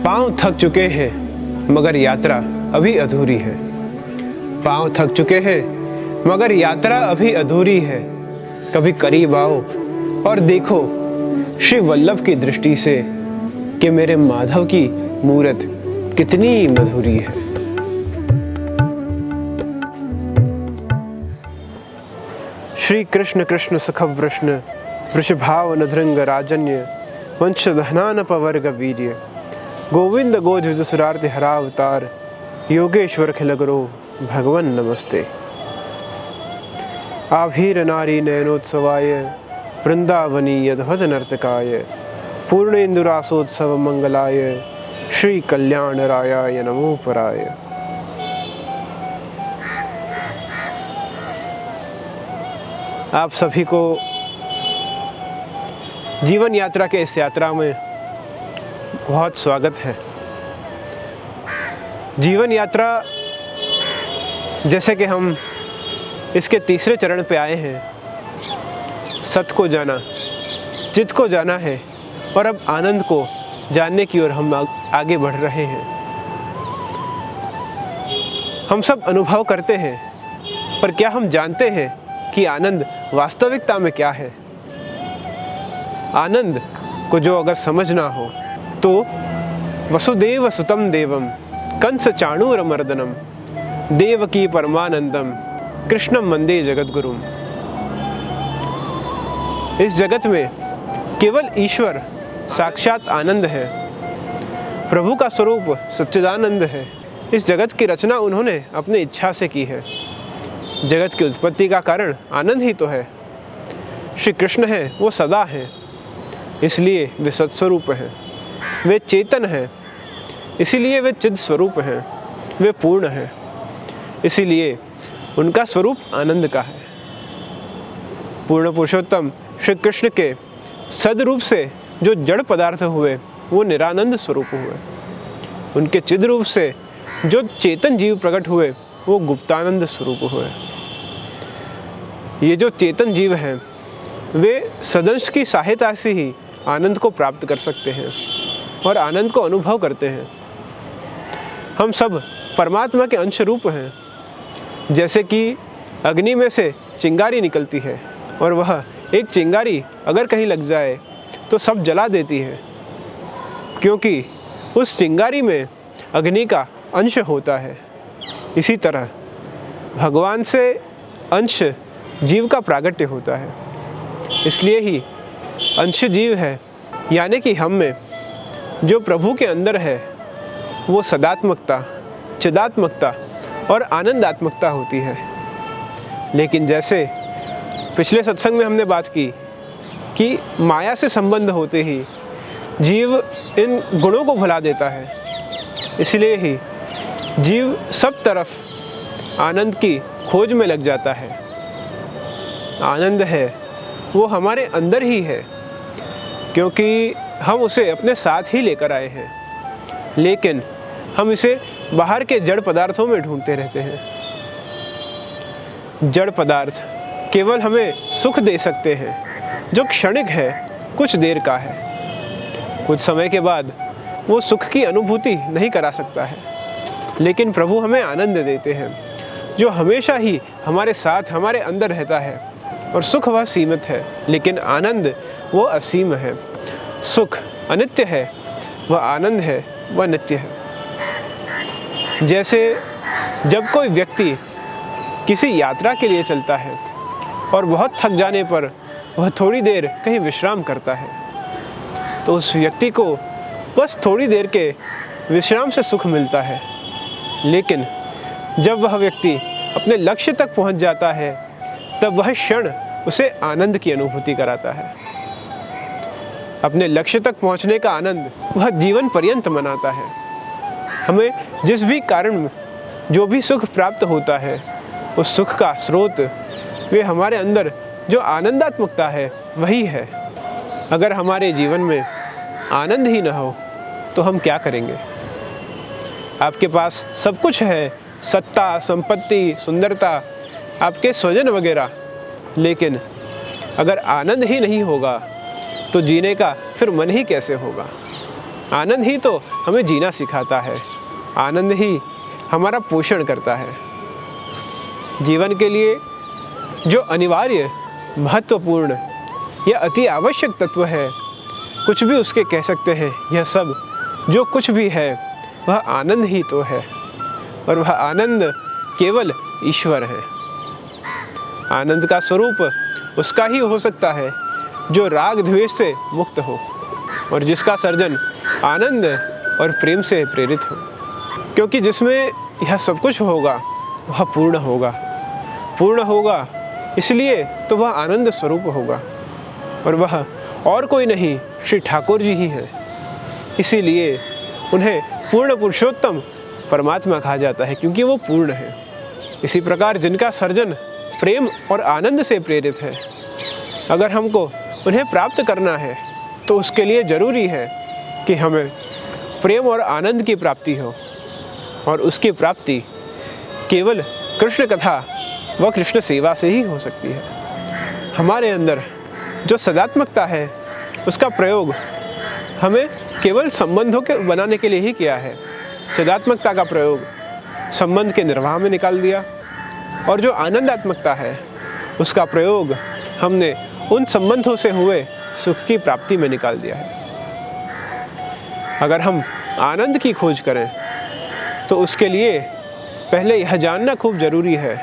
पांव थक चुके हैं मगर यात्रा अभी अधूरी है। पांव थक चुके हैं मगर यात्रा अभी अधूरी है। कभी करीब आओ और देखो श्री वल्लभ की दृष्टि से कि मेरे माधव की मूरत कितनी मधुरी है। श्री कृष्ण कृष्ण सुख वृष्ण वृषभाव नधृंग राजन्य वंशधनान पवर्ग वीर्य गोविंद गोज सुरार्ति हरावतार योगेश्वर खिलगरो भगवन नमस्ते। आभीर नारी नयनोत्सवाय वृंदावनी यदभद नर्तकाय पूर्णेन्दुरासोत्सव मंगलाय श्री कल्याण रायाय नमो पराय। आप सभी को जीवन यात्रा के इस यात्रा में बहुत स्वागत है। जीवन यात्रा जैसे कि हम इसके तीसरे चरण पे आए हैं, सत को जाना, चित्त को जाना है और अब आनंद को जानने की ओर हम आगे बढ़ रहे हैं। हम सब अनुभव करते हैं, पर क्या हम जानते हैं कि आनंद वास्तविकता में क्या है? आनंद को जो अगर समझना हो तो वसुदेव सुतम देवम कंस चाणूर मर्दनम देवकी परमानंदम कृष्णम वंदे जगद्गुरुम। इस जगत में केवल ईश्वर साक्षात आनंद है, प्रभु का स्वरूप सच्चिदानंद है। इस जगत की रचना उन्होंने अपनी इच्छा से की है। जगत की उत्पत्ति का कारण आनंद ही तो है। श्री कृष्ण है वो सदा है, इसलिए वे सत्स्वरूप हैं। वे चेतन हैं, इसीलिए वे चिद स्वरूप हैं। वे पूर्ण हैं, इसीलिए उनका स्वरूप आनंद का है। पूर्ण पुरुषोत्तम श्री कृष्ण के सदरूप से जो जड़ पदार्थ हुए वो निरानंद स्वरूप हुए। उनके चिद रूप से जो चेतन जीव प्रकट हुए वो गुप्तानंद स्वरूप हुए। ये जो चेतन जीव हैं वे सदंश की सहायता से ही आनंद को प्राप्त कर सकते हैं और आनंद को अनुभव करते हैं। हम सब परमात्मा के अंश रूप हैं। जैसे कि अग्नि में से चिंगारी निकलती है और वह एक चिंगारी अगर कहीं लग जाए तो सब जला देती है, क्योंकि उस चिंगारी में अग्नि का अंश होता है। इसी तरह भगवान से अंश जीव का प्रागट्य होता है, इसलिए ही अंश जीव है। यानी कि हम में जो प्रभु के अंदर है वो सदात्मकता, चिदात्मकता और आनंदात्मकता होती है। लेकिन जैसे पिछले सत्संग में हमने बात की कि माया से संबंध होते ही जीव इन गुणों को भुला देता है, इसलिए ही जीव सब तरफ आनंद की खोज में लग जाता है। आनंद है वो हमारे अंदर ही है, क्योंकि हम उसे अपने साथ ही लेकर आए हैं, लेकिन हम इसे बाहर के जड़ पदार्थों में ढूंढते रहते हैं। जड़ पदार्थ केवल हमें सुख दे सकते हैं, जो क्षणिक है, कुछ देर का है। कुछ समय के बाद वो सुख की अनुभूति नहीं करा सकता है, लेकिन प्रभु हमें आनंद देते हैं, जो हमेशा ही हमारे साथ हमारे अंदर रहता है। और सुख वह सीमित है, लेकिन आनंद वो असीम है। सुख अनित्य है, वह आनंद है वह नित्य है। जैसे जब कोई व्यक्ति किसी यात्रा के लिए चलता है और बहुत थक जाने पर वह थोड़ी देर कहीं विश्राम करता है, तो उस व्यक्ति को बस थोड़ी देर के विश्राम से सुख मिलता है। लेकिन जब वह व्यक्ति अपने लक्ष्य तक पहुंच जाता है, तब वह क्षण उसे आनंद की अनुभूति कराता है। अपने लक्ष्य तक पहुंचने का आनंद वह जीवन पर्यंत मनाता है। हमें जिस भी कारण जो भी सुख प्राप्त होता है, उस सुख का स्रोत वे हमारे अंदर जो आनंदात्मकता है वही है। अगर हमारे जीवन में आनंद ही न हो तो हम क्या करेंगे? आपके पास सब कुछ है, सत्ता, संपत्ति, सुंदरता, आपके स्वजन वगैरह, लेकिन अगर आनंद ही नहीं होगा तो जीने का फिर मन ही कैसे होगा? आनंद ही तो हमें जीना सिखाता है, आनंद ही हमारा पोषण करता है। जीवन के लिए जो अनिवार्य, महत्वपूर्ण या अति आवश्यक तत्व है, कुछ भी उसके कह सकते हैं, यह सब जो कुछ भी है वह आनंद ही तो है, और वह आनंद केवल ईश्वर है। आनंद का स्वरूप उसका ही हो सकता है जो राग द्वेष से मुक्त हो और जिसका सर्जन आनंद और प्रेम से प्रेरित हो, क्योंकि जिसमें यह सब कुछ होगा वह पूर्ण होगा। पूर्ण होगा इसलिए तो वह आनंद स्वरूप होगा, और वह और कोई नहीं, श्री ठाकुर जी ही हैं। इसीलिए उन्हें पूर्ण पुरुषोत्तम परमात्मा कहा जाता है, क्योंकि वो पूर्ण है। इसी प्रकार जिनका सर्जन प्रेम और आनंद से प्रेरित है, अगर हमको उन्हें प्राप्त करना है तो उसके लिए ज़रूरी है कि हमें प्रेम और आनंद की प्राप्ति हो, और उसकी प्राप्ति केवल कृष्ण कथा व कृष्ण सेवा से ही हो सकती है। हमारे अंदर जो सदात्मकता है उसका प्रयोग हमें केवल संबंधों के बनाने के लिए ही किया है। सदात्मकता का प्रयोग संबंध के निर्वाह में निकाल दिया, और जो आनंदात्मकता है उसका प्रयोग हमने उन संबंधों से हुए सुख की प्राप्ति में निकाल दिया है। अगर हम आनंद की खोज करें तो उसके लिए पहले यह जानना खूब ज़रूरी है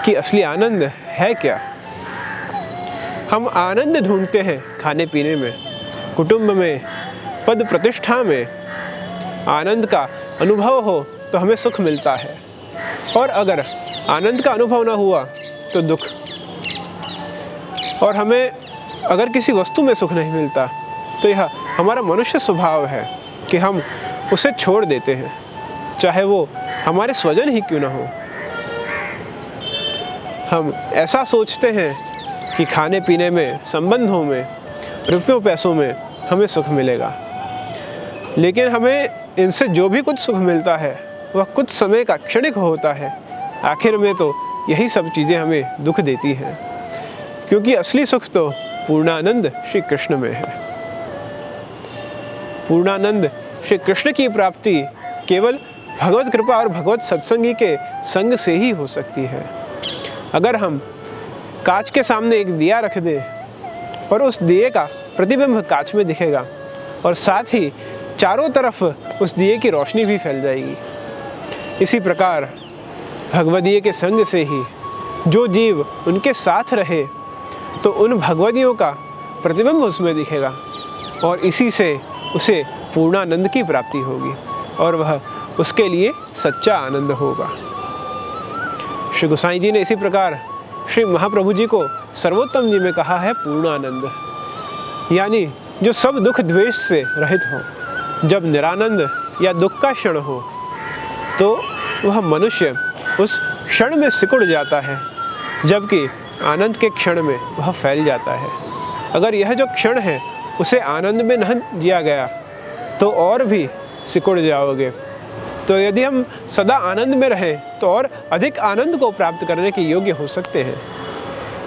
कि असली आनंद है क्या। हम आनंद ढूंढते हैं खाने पीने में, कुटुंब में, पद प्रतिष्ठा में। आनंद का अनुभव हो तो हमें सुख मिलता है, और अगर आनंद का अनुभव ना हुआ तो दुख। और हमें अगर किसी वस्तु में सुख नहीं मिलता तो यह हमारा मनुष्य स्वभाव है कि हम उसे छोड़ देते हैं, चाहे वो हमारे स्वजन ही क्यों ना हो। हम ऐसा सोचते हैं कि खाने पीने में, संबंधों में, रुपयों पैसों में हमें सुख मिलेगा, लेकिन हमें इनसे जो भी कुछ सुख मिलता है वह कुछ समय का क्षणिक होता है। आखिर में तो यही सब चीज़ें हमें दुख देती हैं, क्योंकि असली सुख तो पूर्णानंद श्री कृष्ण में है। पूर्णानंद श्री कृष्ण की प्राप्ति केवल भगवत कृपा और भगवत सत्संगी के संग से ही हो सकती है। अगर हम कांच के सामने एक दिया रख दें और उस दिए का प्रतिबिंब कांच में दिखेगा, और साथ ही चारों तरफ उस दिए की रोशनी भी फैल जाएगी, इसी प्रकार भगवदीय के संग से ही जो जीव उनके साथ रहे तो उन भगवदियों का प्रतिबिंब उसमें दिखेगा, और इसी से उसे पूर्णानंद की प्राप्ति होगी, और वह उसके लिए सच्चा आनंद होगा। श्री गोसाई जी ने इसी प्रकार श्री महाप्रभु जी को सर्वोत्तम जी में कहा है पूर्णानंद, यानी जो सब दुख द्वेष से रहित हो। जब निरानंद या दुख का क्षण हो तो वह मनुष्य उस क्षण में सिकुड़ जाता है, जबकि आनंद के क्षण में वह फैल जाता है। अगर यह जो क्षण है उसे आनंद में नहीं जिया गया तो और भी सिकुड़ जाओगे। तो यदि हम सदा आनंद में रहें तो और अधिक आनंद को प्राप्त करने के योग्य हो सकते हैं।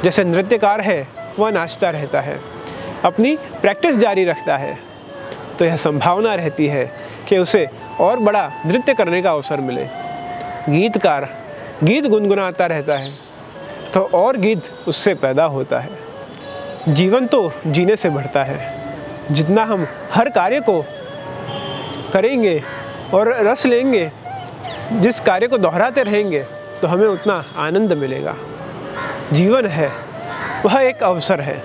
जैसे नृत्यकार है वह नाचता रहता है, अपनी प्रैक्टिस जारी रखता है, तो यह संभावना रहती है कि उसे और बड़ा नृत्य करने का अवसर मिले। गीतकार गीत गुनगुनाता रहता है तो और गीत उससे पैदा होता है। जीवन तो जीने से बढ़ता है। जितना हम हर कार्य को करेंगे और रस लेंगे, जिस कार्य को दोहराते रहेंगे, तो हमें उतना आनंद मिलेगा। जीवन है वह एक अवसर है,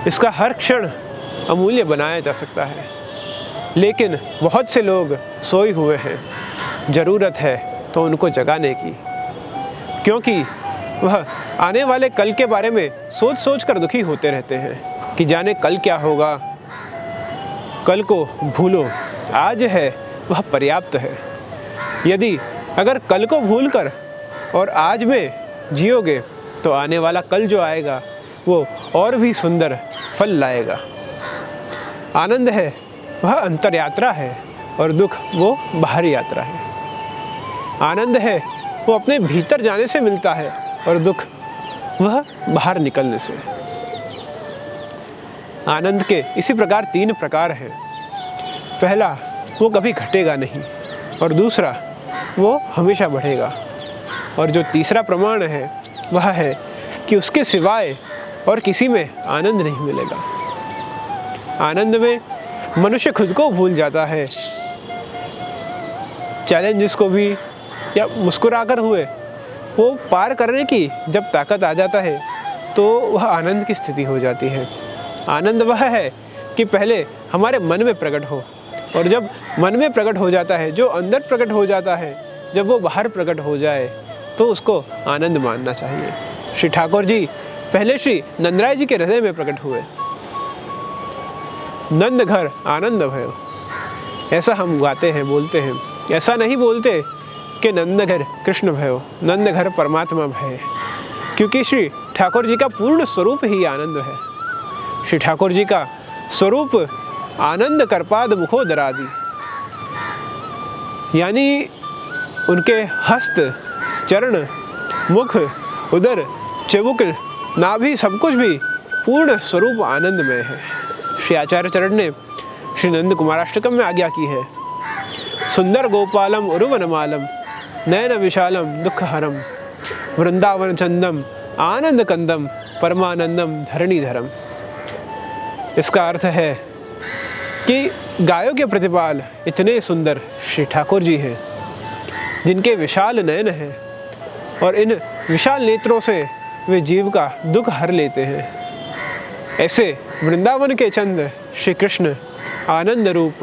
इसका हर क्षण अमूल्य बनाया जा सकता है, लेकिन बहुत से लोग सोए हुए हैं। ज़रूरत है तो उनको जगाने की, क्योंकि वह आने वाले कल के बारे में सोच सोच कर दुखी होते रहते हैं कि जाने कल क्या होगा। कल को भूलो, आज है वह पर्याप्त है। यदि अगर कल को भूलकर और आज में जियोगे तो आने वाला कल जो आएगा वो और भी सुंदर फल लाएगा। आनंद है वह अंतर यात्रा है और दुख वो बाहरी यात्रा है। आनंद है वो अपने भीतर जाने से मिलता है और दुख वह बाहर निकलने से। आनंद के इसी प्रकार 3 प्रकार हैं। पहला, वो कभी घटेगा नहीं, और दूसरा, वो हमेशा बढ़ेगा। और जो तीसरा प्रमाण है वह है कि उसके सिवाय और किसी में आनंद नहीं मिलेगा। आनंद में मनुष्य खुद को भूल जाता है, चैलेंजेस को भी, या मुस्कुराकर हुए वो पार करने की जब ताकत आ जाता है तो वह आनंद की स्थिति हो जाती है। आनंद वह है कि पहले हमारे मन में प्रकट हो, और जब मन में प्रकट हो जाता है, जो अंदर प्रकट हो जाता है, जब वो बाहर प्रकट हो जाए तो उसको आनंद मानना चाहिए। श्री ठाकुर जी पहले श्री नंदराय जी के हृदय में प्रकट हुए। नंद घर आनंद भयो, ऐसा हम गाते हैं, बोलते हैं। ऐसा नहीं बोलते कि नंद घर कृष्ण भयो, नंद घर परमात्मा भय, क्योंकि श्री ठाकुर जी का पूर्ण स्वरूप ही आनंद है। श्री ठाकुर जी का स्वरूप आनंद करपाद मुखोदरादि, यानी उनके हस्त, चरण, मुख, उदर, चिबुक, नाभि, सब कुछ भी पूर्ण स्वरूप आनंदमय है। श्री आचार्य चरण ने श्री नंद कुमाराष्टकम में आज्ञा की है, सुंदर गोपालम उरुवनमालम नयन विशालम दुःखहरम वृंदावन चंदम आनंद कंदम परमानंदम धरणीधरम। इसका अर्थ है कि गायों के प्रतिपाल इतने सुंदर श्री ठाकुर जी हैं, जिनके विशाल नयन हैं, और इन विशाल नेत्रों से वे जीव का दुख हर लेते हैं। ऐसे वृंदावन के चंद श्री कृष्ण आनंद रूप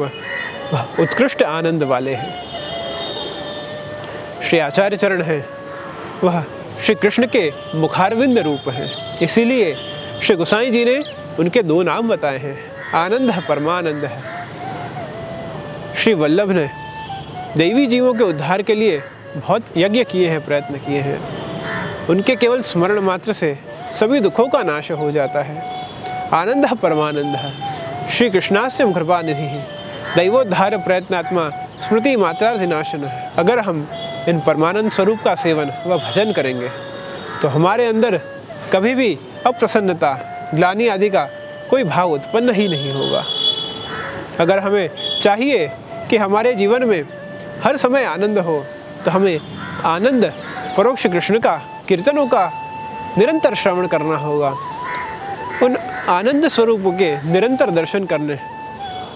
उत्कृष्ट आनंद वाले हैं। श्री आचार्य चरण हैं, वह श्री कृष्ण के मुखारविंद रूप हैं। इसीलिए श्री गोसाई जी ने उनके दो नाम बताए हैं, आनंद है, परमानंद है। श्री वल्लभ ने दैवी जीवों के उद्धार के लिए बहुत यज्ञ किए हैं, प्रयत्न किए हैं। उनके केवल स्मरण मात्र से सभी दुखों का नाश हो जाता है। आनंद है, परमानंद है। श्री कृष्णास्यम कृपा निधि है, दैवोद्धार प्रयत्नात्मा स्मृति मात्राधिनाशन है। अगर हम इन परमानंद स्वरूप का सेवन व भजन करेंगे तो हमारे अंदर कभी भी अप्रसन्नता, ग्लानि आदि का कोई भाव उत्पन्न ही नहीं होगा। अगर हमें चाहिए कि हमारे जीवन में हर समय आनंद हो, तो हमें आनंद परोक्ष कृष्ण का, कीर्तनों का निरंतर श्रवण करना होगा। उन आनंद स्वरूप के निरंतर दर्शन करने,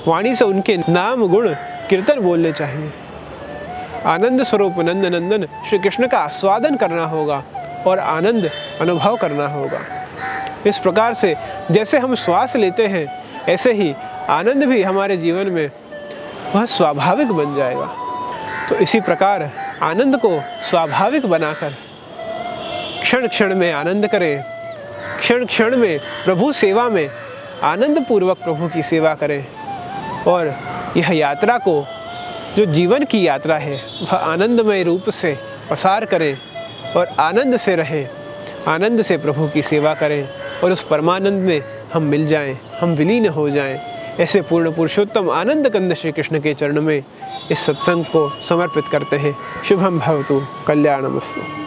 वाणी से उनके नाम गुण कीर्तन बोलने चाहिए। आनंद स्वरूप नंद नंदन श्री कृष्ण का आस्वादन करना होगा और आनंद अनुभव करना होगा। इस प्रकार से जैसे हम श्वास लेते हैं, ऐसे ही आनंद भी हमारे जीवन में वह स्वाभाविक बन जाएगा। तो इसी प्रकार आनंद को स्वाभाविक बनाकर क्षण क्षण में आनंद करें, क्षण क्षण में प्रभु सेवा में आनंद पूर्वक प्रभु की सेवा करें, और यह यात्रा को, जो जीवन की यात्रा है, वह आनंदमय रूप से पसार करें और आनंद से रहें, आनंद से प्रभु की सेवा करें, और उस परमानंद में हम मिल जाएं, हम विलीन हो जाएं। ऐसे पूर्ण पुरुषोत्तम आनंद कंद श्री कृष्ण के चरण में इस सत्संग को समर्पित करते हैं। शुभम भवतु, कल्याणमस्तु।